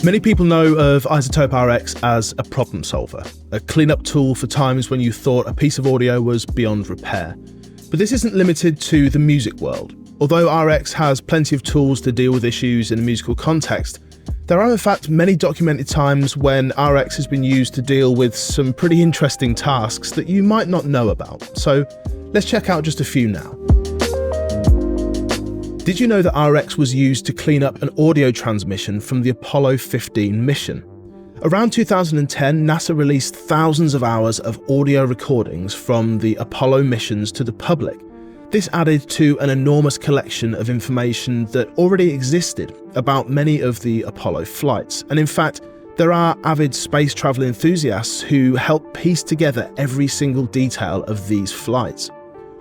Many people know of iZotope RX as a problem solver, a cleanup tool for times when you thought a piece of audio was beyond repair. But this isn't limited to the music world. Although RX has plenty of tools to deal with issues in a musical context, there are in fact many documented times when RX has been used to deal with some pretty interesting tasks that you might not know about. So let's check out just a few now. Did you know that RX was used to clean up an audio transmission from the Apollo 15 mission? Around 2010, NASA released thousands of hours of audio recordings from the Apollo missions to the public. This added to an enormous collection of information that already existed about many of the Apollo flights. And in fact, there are avid space travel enthusiasts who help piece together every single detail of these flights.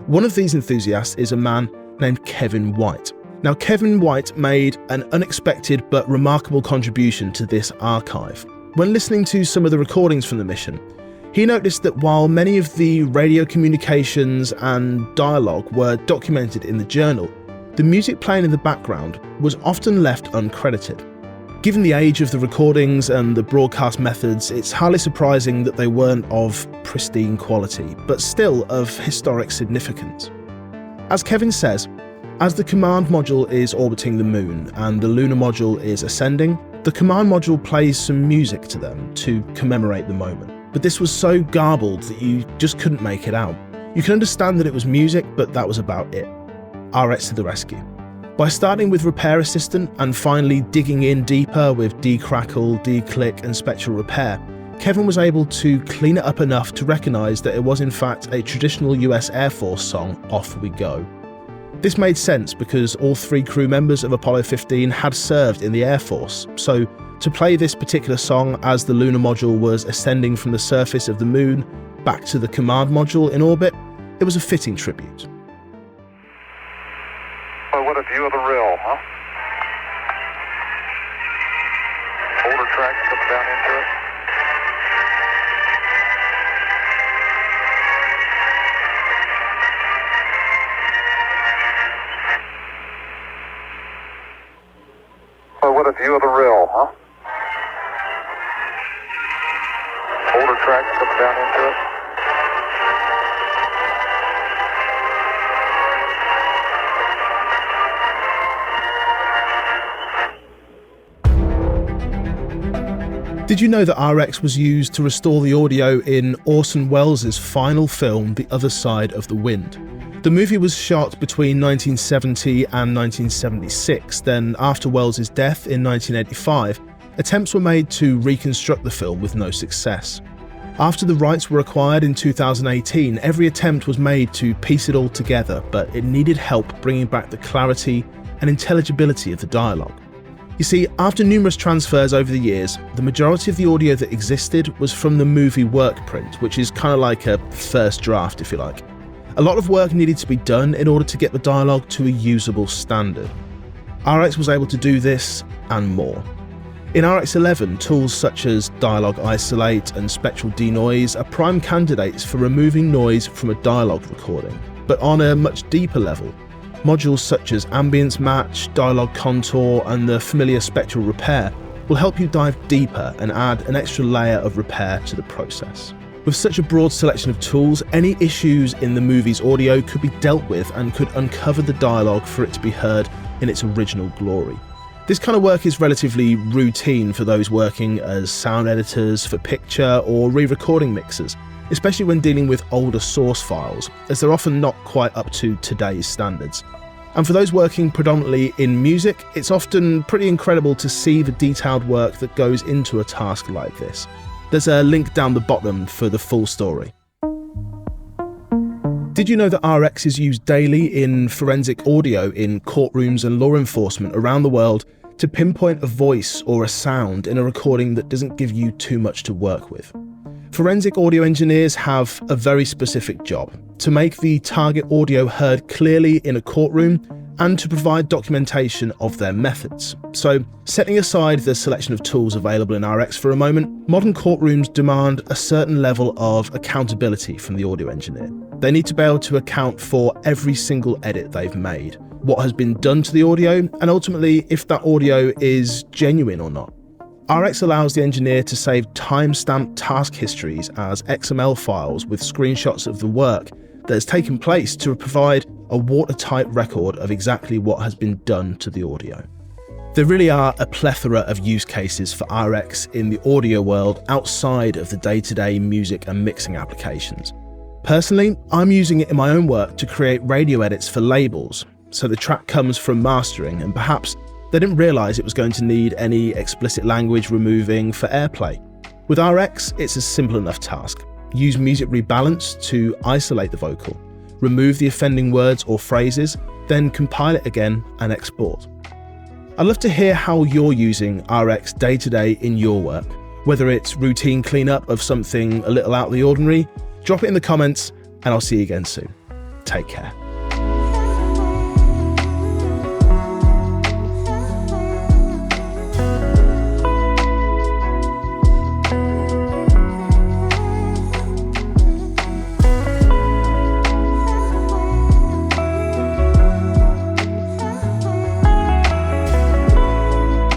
One of these enthusiasts is a man named Kevin White. Now, Kevin White made an unexpected but remarkable contribution to this archive. When listening to some of the recordings from the mission, he noticed that while many of the radio communications and dialogue were documented in the journal, the music playing in the background was often left uncredited. Given the age of the recordings and the broadcast methods, it's hardly surprising that they weren't of pristine quality, but still of historic significance. As Kevin says, as the command module is orbiting the moon and the lunar module is ascending, the command module plays some music to them to commemorate the moment. But this was so garbled that you just couldn't make it out. You can understand that it was music, but that was about it. RX to the rescue. By starting with Repair Assistant and finally digging in deeper with Decrackle, Declick and Spectral Repair, Kevin was able to clean it up enough to recognise that it was in fact a traditional US Air Force song, Off We Go. This made sense because all 3 crew members of Apollo 15 had served in the Air Force, so to play this particular song as the lunar module was ascending from the surface of the moon back to the command module in orbit, it was a fitting tribute. Well, what a view of the rail, huh? Older tracks coming down into it. Well, what a view of the rail, huh? Older tracks coming down into it. Did you know that RX was used to restore the audio in Orson Welles' final film, The Other Side of the Wind? The movie was shot between 1970 and 1976, then after Welles' death in 1985, attempts were made to reconstruct the film with no success. After the rights were acquired in 2018, every attempt was made to piece it all together, but it needed help bringing back the clarity and intelligibility of the dialogue. You see, after numerous transfers over the years, the majority of the audio that existed was from the movie work print, which is kind of like a first draft, if you like. A lot of work needed to be done in order to get the dialogue to a usable standard. RX was able to do this and more. In RX11, tools such as Dialogue Isolate and Spectral Denoise are prime candidates for removing noise from a dialogue recording. But on a much deeper level, modules such as Ambience Match, Dialogue Contour and the familiar Spectral Repair will help you dive deeper and add an extra layer of repair to the process. With such a broad selection of tools, any issues in the movie's audio could be dealt with and could uncover the dialogue for it to be heard in its original glory. This kind of work is relatively routine for those working as sound editors for picture or re-recording mixers, especially when dealing with older source files, as they're often not quite up to today's standards. And for those working predominantly in music, it's often pretty incredible to see the detailed work that goes into a task like this. There's a link down the bottom for the full story. Did you know that RX is used daily in forensic audio in courtrooms and law enforcement around the world to pinpoint a voice or a sound in a recording that doesn't give you too much to work with? Forensic audio engineers have a very specific job: to make the target audio heard clearly in a courtroom and to provide documentation of their methods. So, setting aside the selection of tools available in RX for a moment, modern courtrooms demand a certain level of accountability from the audio engineer. They need to be able to account for every single edit they've made, what has been done to the audio, and ultimately if that audio is genuine or not. RX allows the engineer to save time-stamped task histories as XML files with screenshots of the work that has taken place to provide a watertight record of exactly what has been done to the audio. There really are a plethora of use cases for RX in the audio world outside of the day-to-day music and mixing applications. Personally, I'm using it in my own work to create radio edits for labels, so the track comes from mastering and perhaps they didn't realise it was going to need any explicit language removing for airplay. With RX, it's a simple enough task. Use Music Rebalance to isolate the vocal, remove the offending words or phrases, then compile it again and export. I'd love to hear how you're using RX day to day in your work. Whether it's routine cleanup of something a little out of the ordinary, drop it in the comments and I'll see you again soon. Take care.